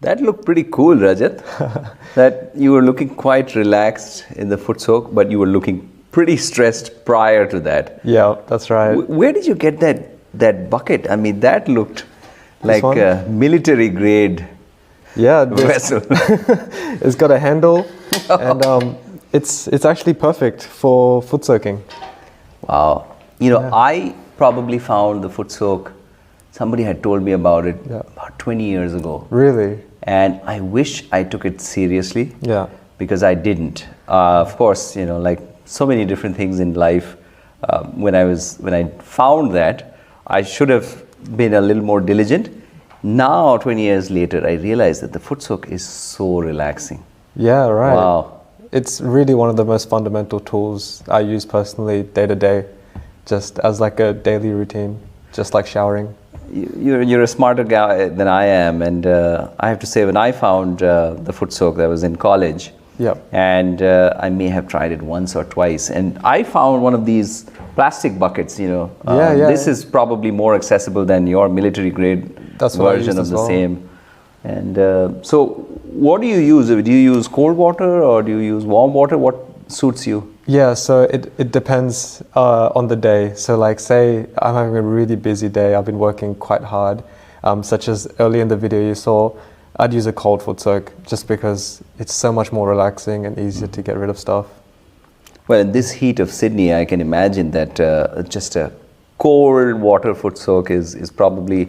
That looked pretty cool, Rajat. That you were looking quite relaxed in the foot soak, but you were looking pretty stressed prior to that. Yeah, that's right. Where did you get that bucket? I mean, that looked like a military grade vessel. It's got a handle, and it's actually perfect for foot soaking. Wow. You know, I probably found the foot soak, somebody had told me about it about 20 years ago. Really? And I wish I took it seriously. Yeah. Because I didn't. Of course, you know, like so many different things in life, when I found that, I should have been a little more diligent. Now, 20 years later, I realized that the foot soak is so relaxing. Yeah, right. Wow. It's really one of the most fundamental tools I use personally day to day, just as like a daily routine, just like showering. You're a smarter guy than I am, and I have to say, when I found the foot soak, that was in college. Yep. And I may have tried it once or twice, and I found one of these plastic buckets, you know. This is probably more accessible than your military grade version of the same. And so what do you use? Do you use cold water or do you use warm water? What suits you? Yeah, so it depends on the day. So like say I'm having a really busy day, I've been working quite hard, such as early in the video you saw, I'd use a cold foot soak just because it's so much more relaxing and easier to get rid of stuff. Well, in this heat of Sydney, I can imagine that just a cold water foot soak is probably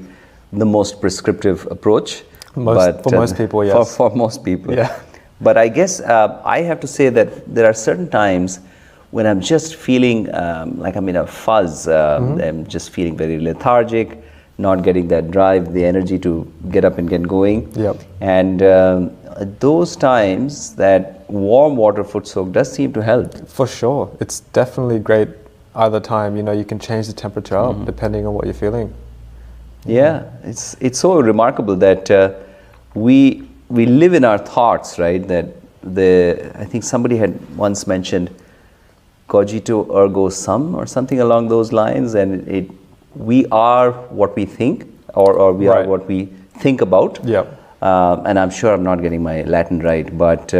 the most prescriptive approach. For most people, yes. For most people. Yeah. But I guess I have to say that there are certain times when I'm just feeling like I'm in a fuzz. I'm just feeling very lethargic, not getting that drive, the energy to get up and get going. Yep. And those times, that warm water foot soak does seem to help. For sure. It's definitely great either time. You know, you can change the temperature up depending on what you're feeling. Yeah, it's so remarkable that we live in our thoughts, right? That I think somebody had once mentioned cogito ergo sum or something along those lines, and we are what we think, or we are what we think about. Yeah. And I'm sure I'm not getting my Latin right, but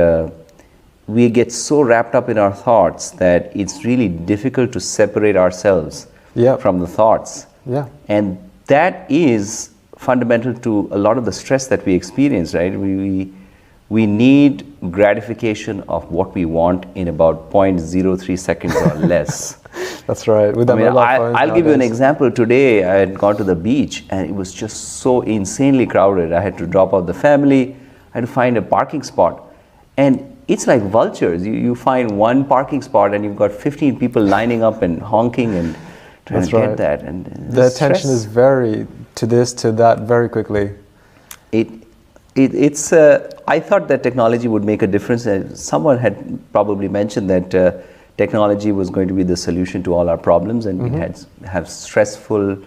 we get so wrapped up in our thoughts that it's really difficult to separate ourselves Yeah. from the thoughts. Yeah. And that is fundamental to a lot of the stress that we experience, right? We need gratification of what we want in about 0.03 seconds or less. That's right. With I the mean, mobile phones I'll give you an nowadays. example. Today, I had gone to the beach and it was just so insanely crowded. I had to drop off the family. I had to find a parking spot. And it's like vultures. You find one parking spot and you've got 15 people lining up and honking and trying That's to right. get that. And The attention is very to this, to that, very quickly. It's. I thought that technology would make a difference. Someone had probably mentioned that technology was going to be the solution to all our problems, and we had have stressful,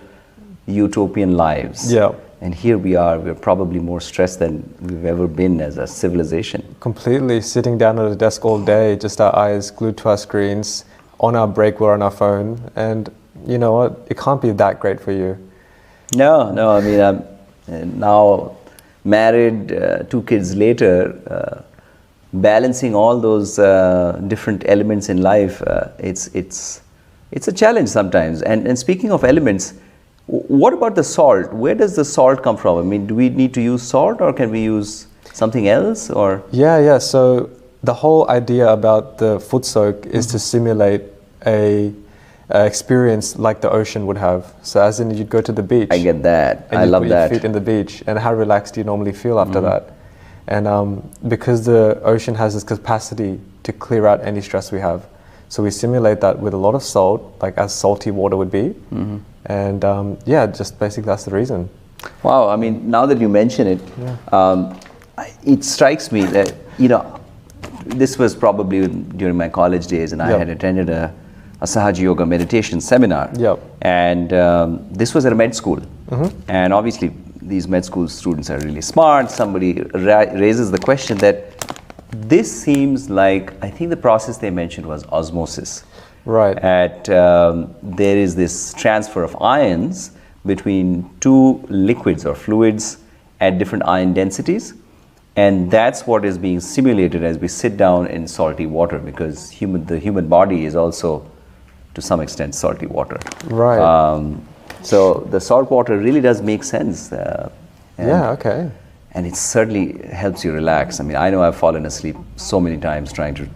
utopian lives. Yeah. And here we are. We're probably more stressed than we've ever been as a civilization. Completely sitting down at a desk all day, just our eyes glued to our screens. On our break, we're on our phone, and you know what? It can't be that great for you. No. I mean, I'm now married, 2 kids later, balancing all those different elements in life. It's a challenge sometimes. And speaking of elements, what about the salt? Where does the salt come from? I mean, do we need to use salt, or can we use something else? Or Yeah. So the whole idea about the foot soak is to simulate a experience like the ocean would have. So as in, you'd go to the beach. I get that. And I you love put that. your feet in the beach, and how relaxed do you normally feel after that? And because the ocean has this capacity to clear out any stress we have, so we simulate that with a lot of salt, like as salty water would be. And just basically that's the reason. Wow. I mean, now that you mention it, it strikes me that, this was probably during my college days, and I had attended a Sahaja Yoga meditation seminar. Yep. And this was at a med school. And obviously, these med school students are really smart. Somebody raises the question that this seems like, I think the process they mentioned was osmosis. Right. There is this transfer of ions between 2 liquids or fluids at different ion densities. And that's what is being simulated as we sit down in salty water, because the human body is also, to some extent, salty water. Right. So the salt water really does make sense. Okay. And it certainly helps you relax. I mean, I know I've fallen asleep so many times trying to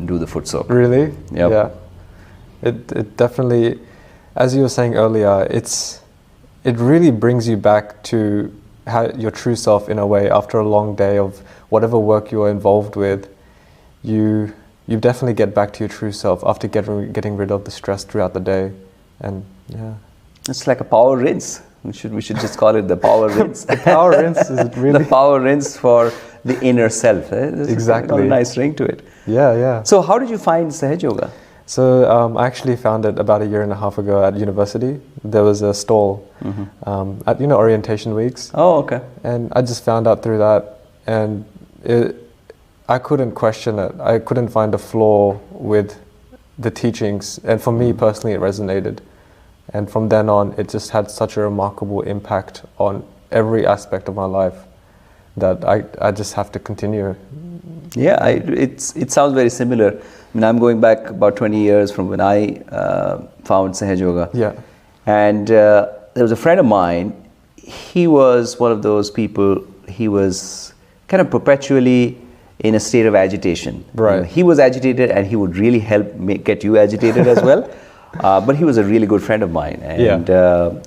do the foot soak. Really? Yep. Yeah. It definitely, as you were saying earlier, it really brings you back to your true self in a way. After a long day of whatever work you're involved with, you definitely get back to your true self after getting rid of the stress throughout the day. And it's like a power rinse. We should just call it the power rinse. The power rinse is really the power rinse for the inner self. Exactly. Got a nice ring to it. Yeah. So how did you find Sahaja Yoga? So I actually found it about 1.5 years ago at university. There was a stall at orientation weeks. Oh, okay. And I just found out through that, and I couldn't question it. I couldn't find a flaw with the teachings, and for me personally, it resonated. And from then on, it just had such a remarkable impact on every aspect of my life that I just have to continue. Yeah, it sounds very similar. I mean, I'm going back about 20 years from when I found Sahaja Yoga. Yeah. And there was a friend of mine. He was one of those people. He was kind of perpetually in a state of agitation. Right. He was agitated, and he would really help get you agitated as well. But he was a really good friend of mine. And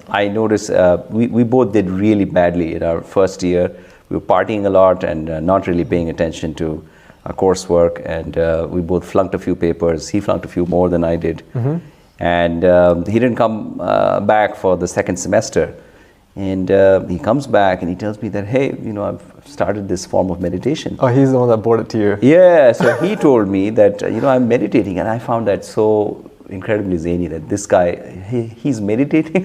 I noticed we both did really badly in our first year. We were partying a lot and not really paying attention to our coursework. And we both flunked a few papers. He flunked a few more than I did. And he didn't come back for the second semester. And he comes back and he tells me that, hey, I've started this form of meditation. Oh, he's the one that brought it to you. Yeah, so he told me that, I'm meditating. And I found that so incredibly zany that this guy, he's meditating.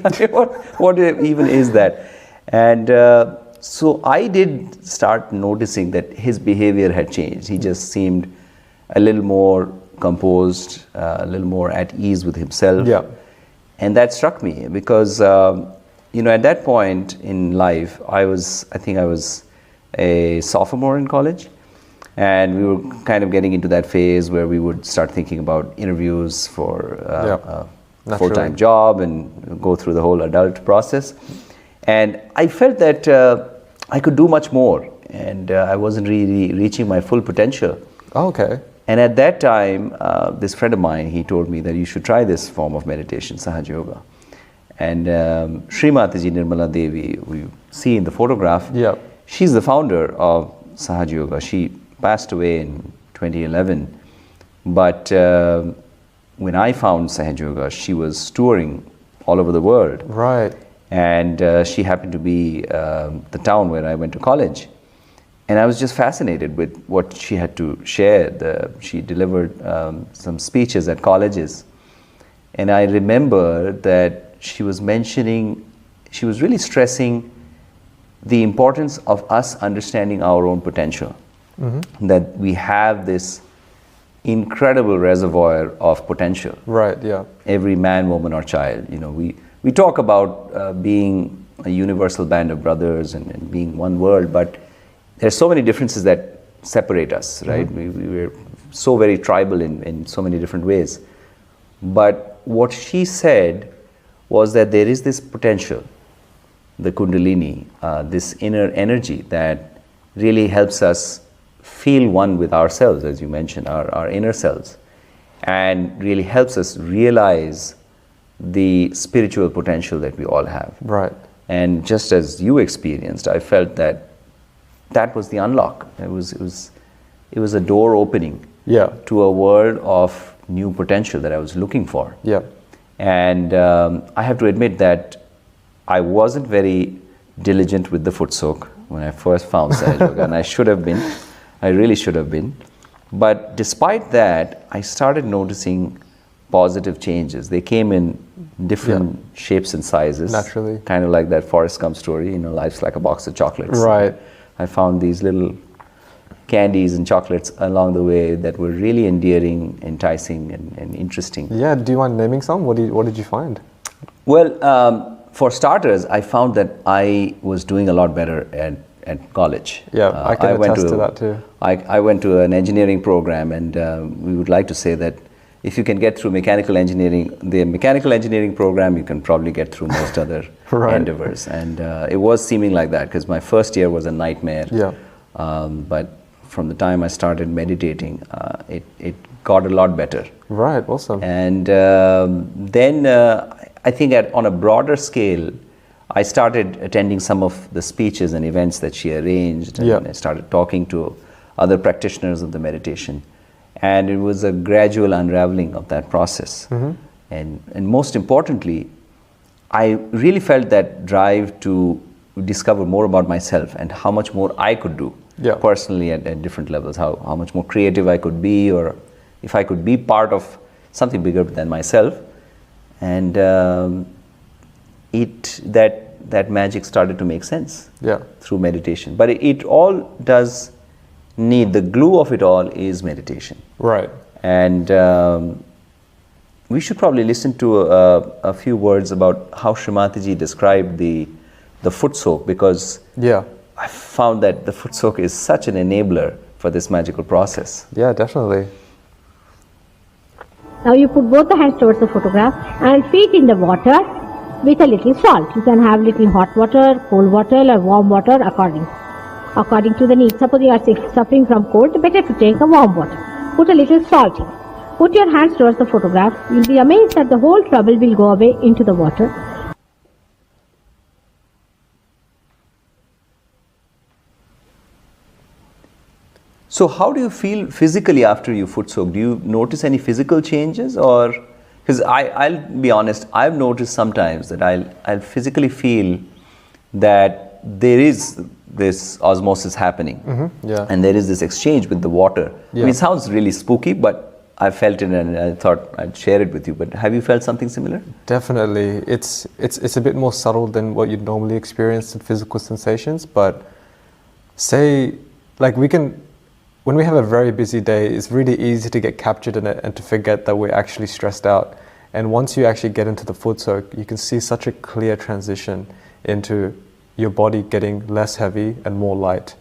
what even is that? And so I did start noticing that his behavior had changed. He just seemed a little more composed, a little more at ease with himself. Yeah. And that struck me because, at that point in life, I think I was a sophomore in college. And we were kind of getting into that phase where we would start thinking about interviews for a full-time job and go through the whole adult process. And I felt that I could do much more, and I wasn't really reaching my full potential. Oh, okay. And at that time, this friend of mine, he told me that you should try this form of meditation, Sahaja Yoga. And Srimataji Nirmala Devi, we see in the photograph, she's the founder of Sahaja Yoga. She passed away in 2011. But when I found Sahaja Yoga, she was touring all over the world. Right. And she happened to be the town where I went to college. And I was just fascinated with what she had to share. She delivered some speeches at colleges. And I remember that she was really stressing the importance of us understanding our own potential. That we have this incredible reservoir of potential. Right, yeah. Every man, woman, or child. You know, we talk about being a universal band of brothers and being one world, but there's so many differences that separate us, right? We're so very tribal in so many different ways. But what she said was that there is this potential, the Kundalini, this inner energy that really helps us feel one with ourselves, as you mentioned, our inner selves, and really helps us realize the spiritual potential that we all have. Right. And just as you experienced, I felt that was the unlock. It was a door opening to a world of new potential that I was looking for. Yeah. And I have to admit that I wasn't very diligent with the foot soak when I first found Sahaja Yoga, and I should have been. I really should have been. But despite that, I started noticing positive changes. They came in different shapes and sizes. Naturally. Kind of like that Forrest Gump story, life's like a box of chocolates. Right. I found these little candies and chocolates along the way that were really endearing, enticing, and interesting. Yeah, do you mind naming some? What did you find? Well, for starters, I found that I was doing a lot better at college. Yeah, I can attest to that too. I went to an engineering program, and we would like to say that if you can get through mechanical engineering, the mechanical engineering program, you can probably get through most other endeavors. And it was seeming like that, because my first year was a nightmare. Yeah. But from the time I started meditating, it got a lot better. Right, awesome. And then I think on a broader scale, I started attending some of the speeches and events that she arranged, and I started talking to other practitioners of the meditation. And it was a gradual unraveling of that process. And most importantly, I really felt that drive to discover more about myself and how much more I could do personally at different levels, how much more creative I could be, or if I could be part of something bigger than myself. And that magic started to make sense through meditation. But it all does need, the glue of it all is meditation. Right. And we should probably listen to a few words about how Srimataji described the foot soak, because I found that the foot soak is such an enabler for this magical process. Yeah, definitely. Now you put both the hands towards the photograph and feet in the water with a little salt. You can have little hot water, cold water, or warm water according to the need. Suppose you are suffering from cold, better to take a warm water. Put a little salt in. Put your hands towards the photograph. You'll be amazed that the whole trouble will go away into the water. So how do you feel physically after you foot soak? Do you notice any physical changes, or because I'll be honest, I've noticed sometimes that I'll physically feel that there is this osmosis happening, and there is this exchange with the water. I mean, it sounds really spooky, but I felt it and I thought I'd share it with you. But have you felt something similar? Definitely. It's a bit more subtle than what you'd normally experience in physical sensations. But say, like when we have a very busy day, it's really easy to get captured in it and to forget that we're actually stressed out. And once you actually get into the foot soak, you can see such a clear transition into your body getting less heavy and more light.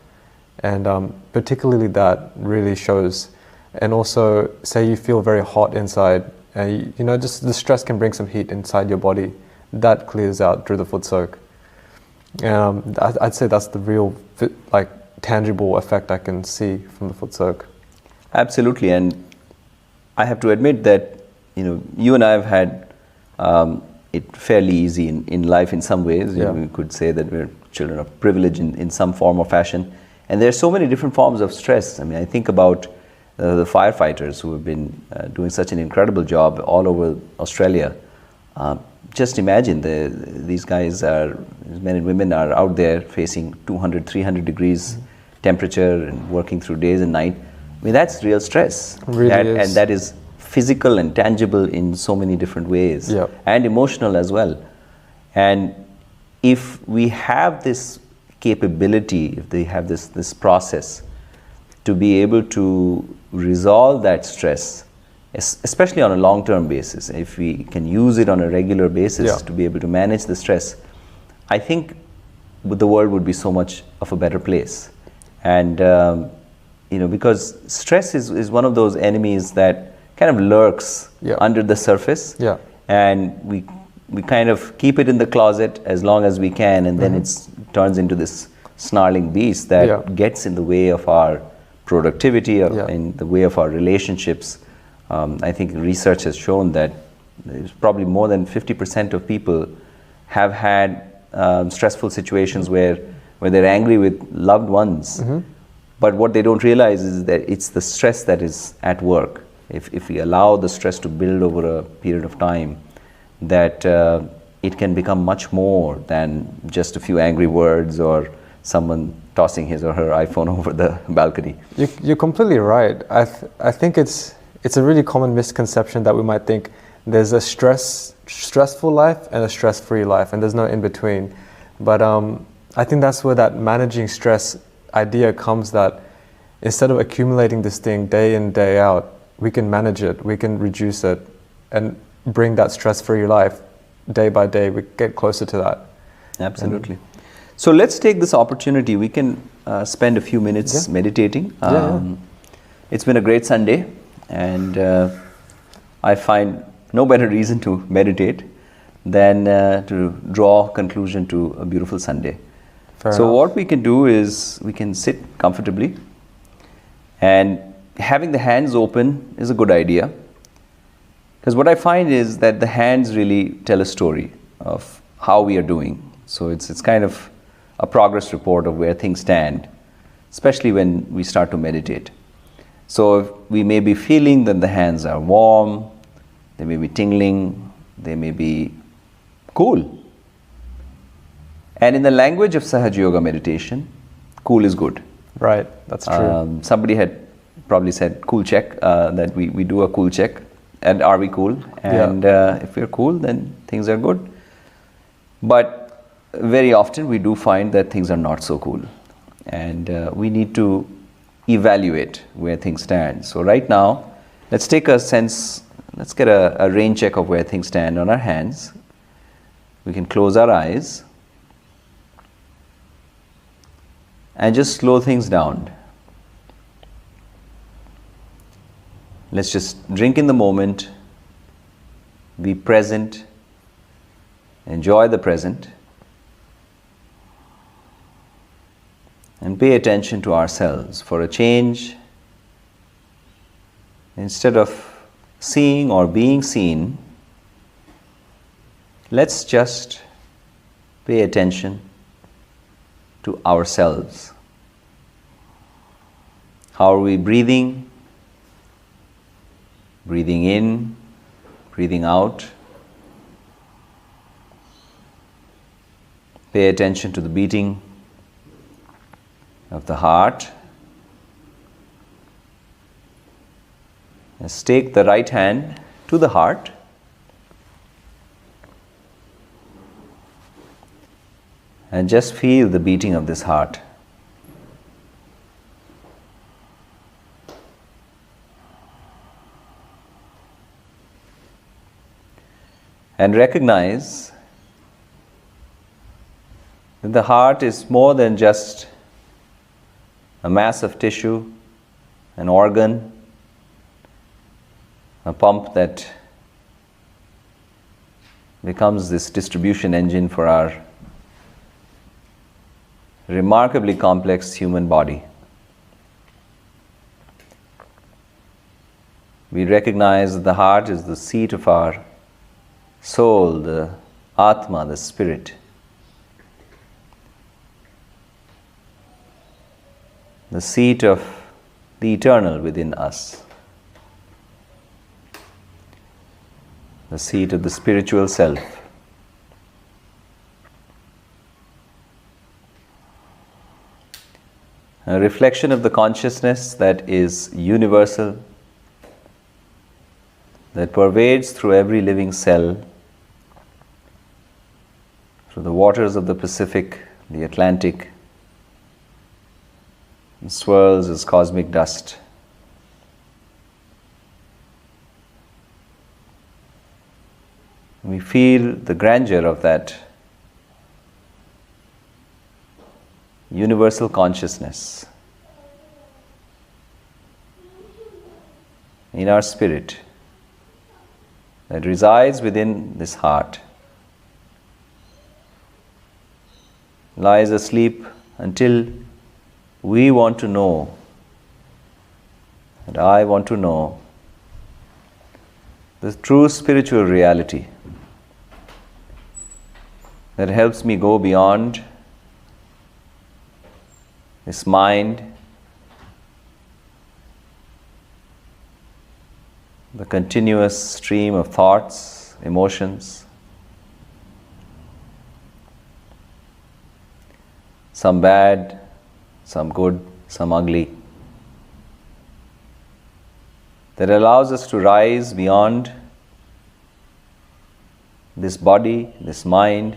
And particularly that really shows. And also, say you feel very hot inside, and you know, just the stress can bring some heat inside your body. That clears out through the foot soak. I'd say that's the real, like, tangible effect I can see from the foot soak. Absolutely, and I have to admit that, you know, you and I have had it fairly easy in life in some ways. Yeah. We could say that we're children of privilege in some form or fashion. And there are so many different forms of stress. I mean, I think about the firefighters who have been doing such an incredible job all over Australia. Just imagine, these guys are, men and women are out there facing 200, 300 degrees temperature and working through days and night. I mean, that's real stress. Really is. And that is physical and tangible in so many different ways. Yep. And emotional as well. And if we have this capability, if they have this process to be able to resolve that stress, especially on a long-term basis, if we can use it on a regular basis, Yeah. to be able to manage the stress, I think the world would be so much of a better place. And you know, because stress is one of those enemies that kind of lurks Yeah. under the surface, Yeah. and we kind of keep it in the closet as long as we can, and then it turns into this snarling beast that Yeah. gets in the way of our productivity, or Yeah. in the way of our relationships. I think research has shown that there's probably more than 50% of people have had stressful situations where they're angry with loved ones. But what they don't realize is that it's the stress that is at work. If we allow the stress to build over a period of time, that it can become much more than just a few angry words or someone tossing his or her iPhone over the balcony. You're completely right. I think it's a really common misconception that we might think there's a stressful life and a stress-free life, and there's no in between. But I think that's where that managing stress idea comes, that instead of accumulating this thing day in, day out, we can manage it, we can reduce it, and bring that stress-free life day by day. We get closer to that. Absolutely. So let's take this opportunity. We can spend a few minutes meditating. It's been a great Sunday, and I find no better reason to meditate than to draw conclusion to a beautiful Sunday. Fair So enough. what we can do is we can sit comfortably, and having the hands open is a good idea, because what I find is that the hands really tell a story of how we are doing. So it's kind of a progress report of where things stand, especially when we start to meditate. So if we may be feeling that the hands are warm, they may be tingling, they may be cool. And in the language of Sahaja Yoga meditation, cool is good. Right, that's true. Somebody had probably said cool check, that we do a cool check, and are we cool? And if we're cool, then things are good. But very often we do find that things are not so cool, and we need to evaluate where things stand. So right now, let's take a sense, let's get a rain check of where things stand on our hands. We can close our eyes and just slow things down. Let's just drink in the moment, be present, enjoy the present, and pay attention to ourselves. For a change, instead of seeing or being seen, let's just pay attention to ourselves. How are we breathing? Breathing in, breathing out. Pay attention to the beating of the heart. Let's take the right hand to the heart. And just feel the beating of this heart. And recognize that the heart is more than just a mass of tissue, an organ, a pump that becomes this distribution engine for our remarkably complex human body. We recognize that the heart is the seat of our soul, the Atma, the spirit. The seat of the eternal within us. The seat of the spiritual self. A reflection of the consciousness that is universal, that pervades through every living cell, through the waters of the Pacific, the Atlantic, and swirls as cosmic dust. We feel the grandeur of that universal consciousness in our spirit that resides within this heart, lies asleep until we want to know, and I want to know, the true spiritual reality that helps me go beyond this mind, the continuous stream of thoughts, emotions, some bad, some good, some ugly, that allows us to rise beyond this body, this mind,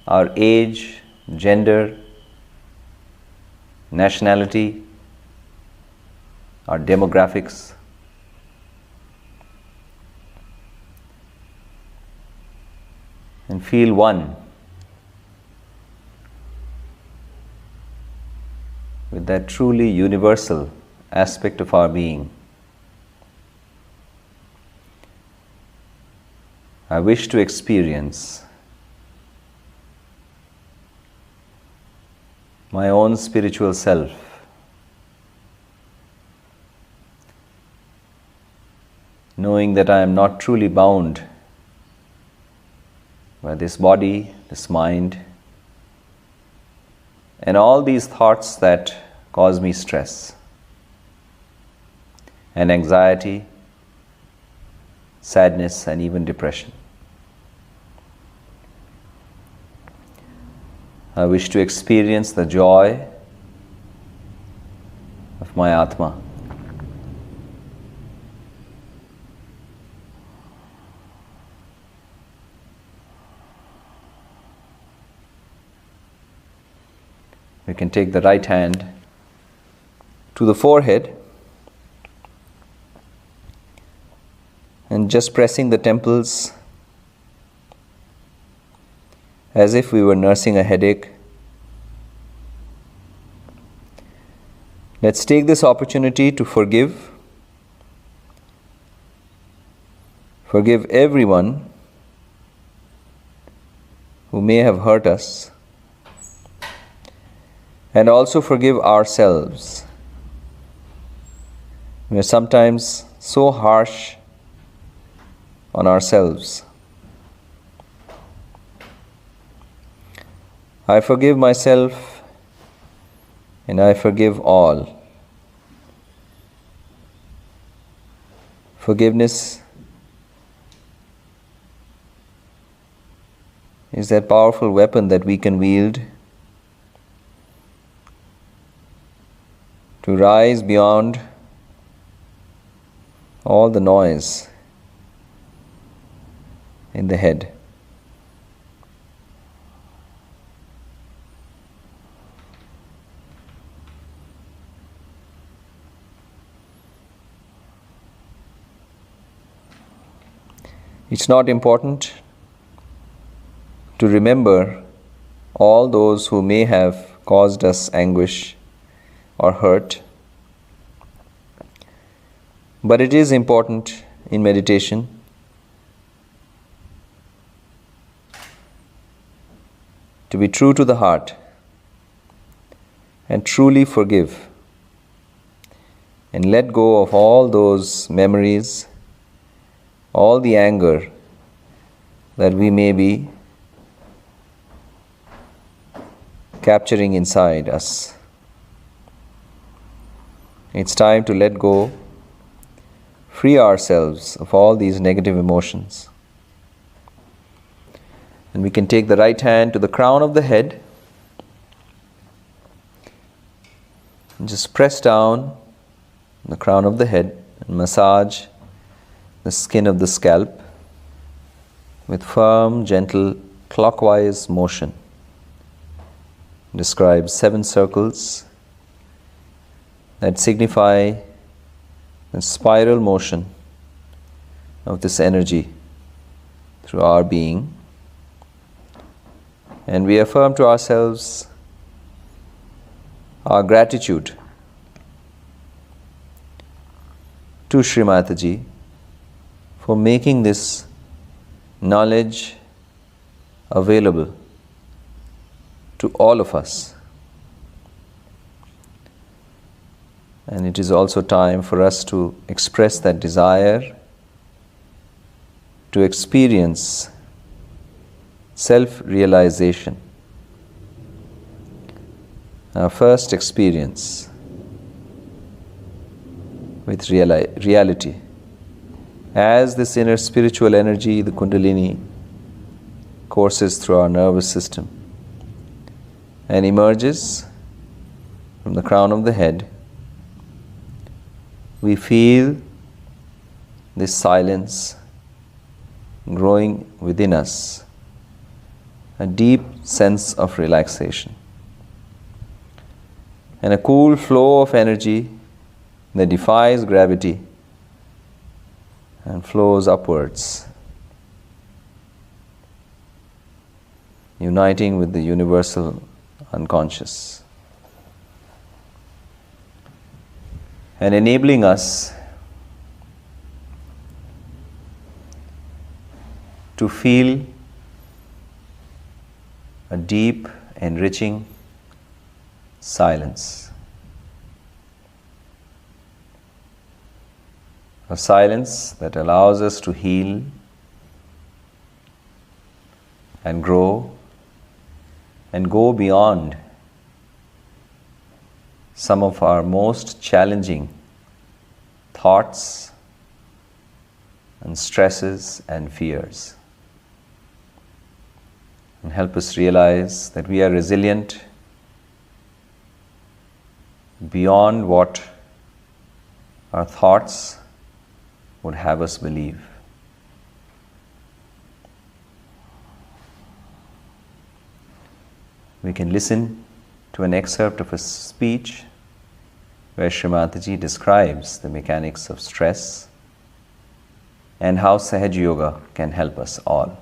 our age, gender, nationality, our demographics. And feel one with that truly universal aspect of our being. I wish to experience my own spiritual self, knowing that I am not truly bound by this body, this mind, and all these thoughts that cause me stress and anxiety, sadness, and even depression. I wish to experience the joy of my Atma. We can take the right hand to the forehead and just pressing the temples as if we were nursing a headache. Let's take this opportunity to forgive. Forgive everyone who may have hurt us, and also forgive ourselves. We are sometimes so harsh on ourselves. I forgive myself and I forgive all. Forgiveness is that powerful weapon that we can wield to rise beyond all the noise in the head. It's not important to remember all those who may have caused us anguish or hurt. But it is important in meditation to be true to the heart and truly forgive and let go of all those memories, all the anger that we may be capturing inside us. It's time to let go, free ourselves of all these negative emotions. And we can take the right hand to the crown of the head and just press down on the crown of the head and massage the skin of the scalp with firm, gentle, clockwise motion. Describe 7 circles that signify the spiral motion of this energy through our being. And we affirm to ourselves our gratitude to Shri Mataji for making this knowledge available to all of us. And it is also time for us to express that desire to experience self-realization. Our first experience with reality. As this inner spiritual energy, the Kundalini, courses through our nervous system and emerges from the crown of the head, we feel this silence growing within us, a deep sense of relaxation, and a cool flow of energy that defies gravity and flows upwards, uniting with the universal unconscious and enabling us to feel a deep, enriching silence. A silence that allows us to heal and grow and go beyond some of our most challenging thoughts and stresses and fears, and help us realize that we are resilient beyond what our thoughts would have us believe. We can listen to an excerpt of a speech where Shri Mataji describes the mechanics of stress and how Sahaja Yoga can help us all.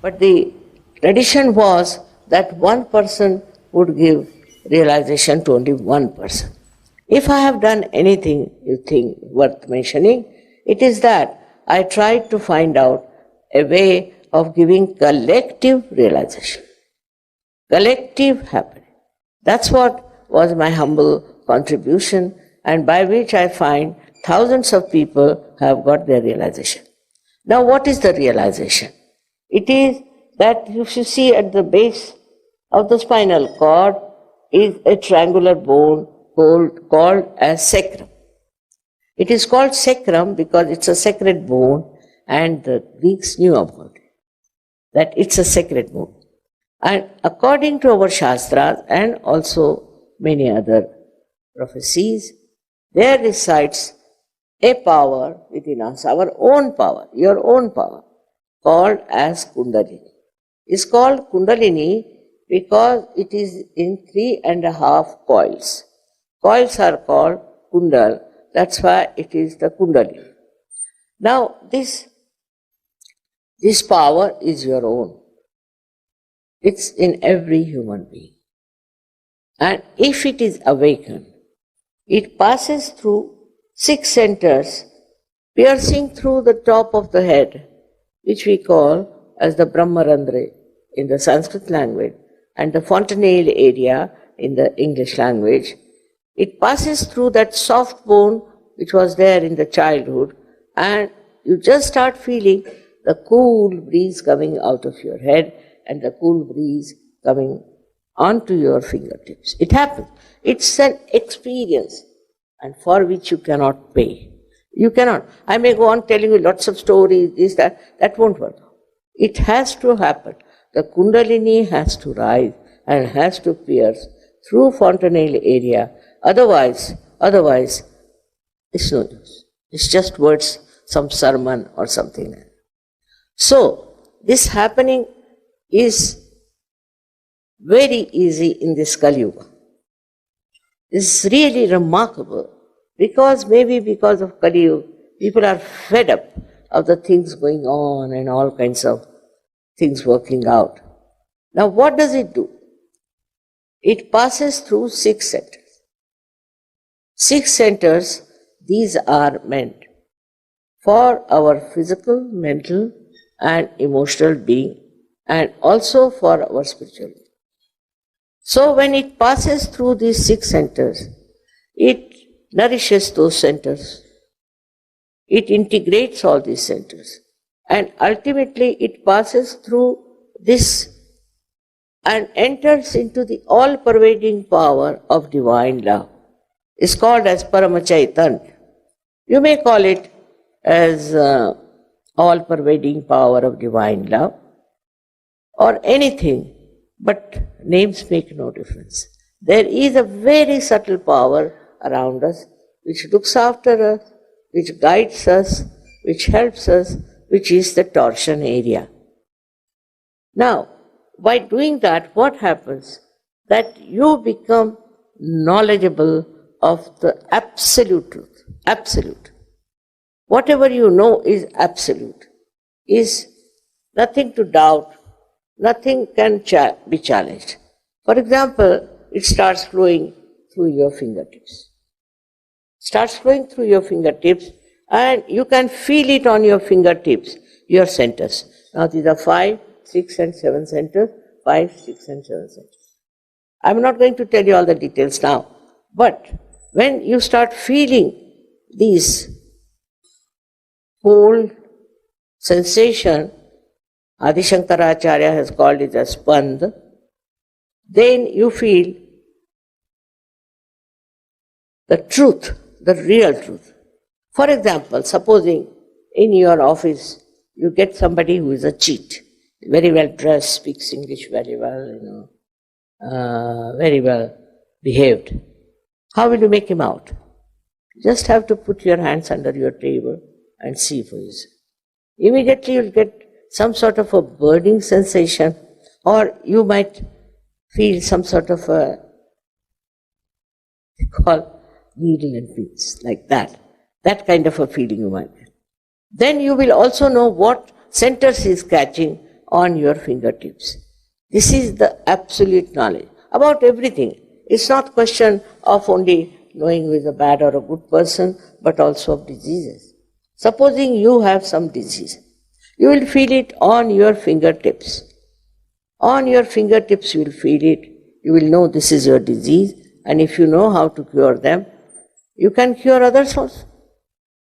But the tradition was that one person would give realization to only one person. If I have done anything you think worth mentioning, it is that I tried to find out a way of giving collective realization, collective happiness. That's what was my humble contribution, and by which I find thousands of people have got their realization. Now, what is the realization? It is that if you see at the base of the spinal cord is a triangular bone called as sacrum. It is called sacrum because it's a sacred bone, and the Greeks knew about it, that it's a sacred bone. And according to our Shastras and also many other prophecies, there resides a power within us, our own power, your own power, called as Kundalini. It's called Kundalini because it is in 3.5 coils. Coils are called Kundal, that's why it is the Kundalini. Now, this power is your own. It's in every human being. And if it is awakened, it passes through 6 centers, piercing through the top of the head, which we call as the Brahmarandre in the Sanskrit language and the fontanelle area in the English language. It passes through that soft bone which was there in the childhood, and you just start feeling the cool breeze coming out of your head and the cool breeze coming onto your fingertips. It happens. It's an experience, and for which you cannot pay. You cannot. I may go on telling you lots of stories, this, that won't work. It has to happen. The Kundalini has to rise and has to pierce through fontanelle area. Otherwise, it's no use. It's just words, some sermon or something like that. So, this happening is very easy in this Kali Yuga. This is really remarkable because maybe because of Kali Yuga, people are fed up of the things going on and all kinds of things working out. Now what does it do? It passes through 6 centers. 6 centers, these are meant for our physical, mental and emotional being, and also for our spiritual being. So when it passes through these 6 centers, it nourishes those centers. It integrates all these centers. And ultimately it passes through this and enters into the all-pervading power of divine love. It's called as Paramachaitan. You may call it as all-pervading power of divine love or anything, but names make no difference. There is a very subtle power around us which looks after us, which guides us, which helps us, which is the torsion area. Now, by doing that, what happens? That you become knowledgeable of the absolute truth. Absolute. Whatever you know is absolute, is nothing to doubt, nothing can be challenged. For example, it starts flowing through your fingertips. Starts flowing through your fingertips, and you can feel it on your fingertips, your centers. Now these are 5, 6 and 7 centers, 5, 6 and 7 centers. I'm not going to tell you all the details now, but when you start feeling these whole sensation, Adi Shankaracharya has called it as Spand, then you feel the truth, the real truth. For example, supposing in your office you get somebody who is a cheat, very well dressed, speaks English very well, very well behaved. How will you make him out? You just have to put your hands under your table and see for yourself. Immediately you'll get some sort of a burning sensation, or you might feel some sort of a, they call needle and pins, like that. That kind of a feeling you might get. Then you will also know what centers is catching on your fingertips. This is the absolute knowledge about everything. It's not question of only knowing who is a bad or a good person, but also of diseases. Supposing you have some disease, you will feel it on your fingertips. On your fingertips you will feel it. You will know this is your disease, and if you know how to cure them, you can cure others also.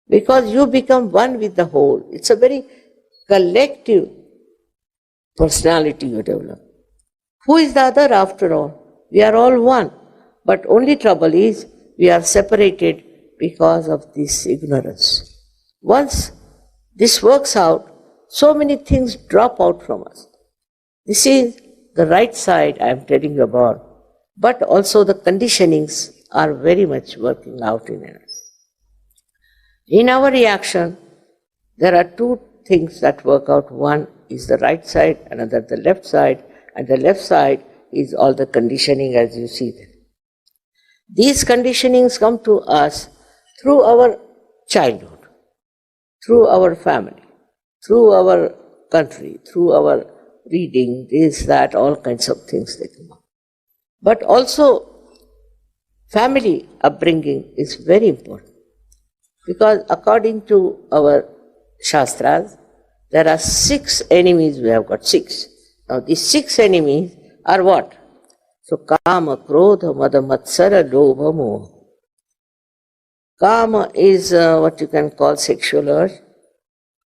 Because you become one with the whole. It's a very collective personality you develop. Who is the other after all? We are all one. But only trouble is we are separated because of this ignorance. Once this works out, so many things drop out from us. This is the right side I am telling you about, but also the conditionings are very much working out in us. In our reaction, there are 2 things that work out. One is the right side, another the left side, and the left side is all the conditioning as you see them. These conditionings come to us through our childhood, through our family, through our country, through our reading, this, that, all kinds of things they come up. But also, family upbringing is very important. Because according to our Shastras, there are 6 enemies, we have got 6. Now these 6 enemies are what? So Kama, Krodha, Mada, Matsara, Lobha, Moha. Kama is what you can call sexual urge.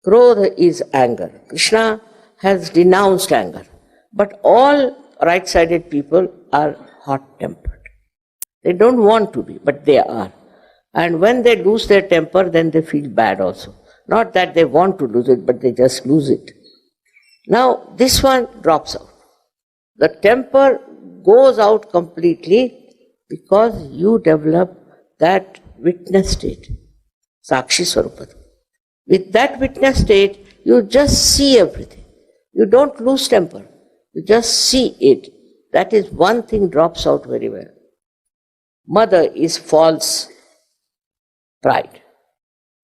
Krodha is anger. Krishna has denounced anger. But all right-sided people are hot-tempered. They don't want to be, but they are. And when they lose their temper, then they feel bad also. Not that they want to lose it, but they just lose it. Now, this one drops out. The temper goes out completely because you develop that witness state, Sakshi Swarupada. With that witness state, you just see everything. You don't lose temper. You just see it. That is one thing drops out very well. Mother is false pride.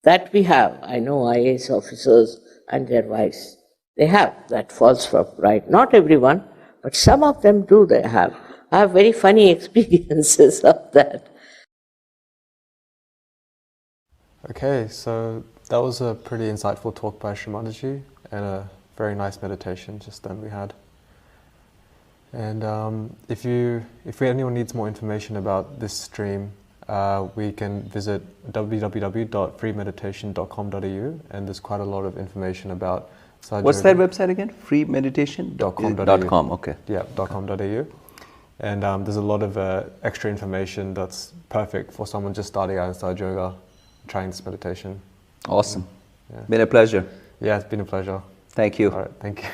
That we have. I know IAS officers and their wives. They have that false pride. Not everyone, but some of them do they have. I have very funny experiences of that. Okay, so that was a pretty insightful talk by Shrimataji and a very nice meditation just then we had. And if anyone needs more information about this stream, we can visit www.freemeditation.com.au, and there's quite a lot of information about Sahaja What's Yoga. that website again? freemeditation.com. Okay. Yeah, .com.au. And there's a lot of extra information that's perfect for someone just starting out in Sahaja Yoga, trying this meditation. Awesome. Yeah. Been a pleasure. Yeah, it's been a pleasure. Thank you. All right, thank you.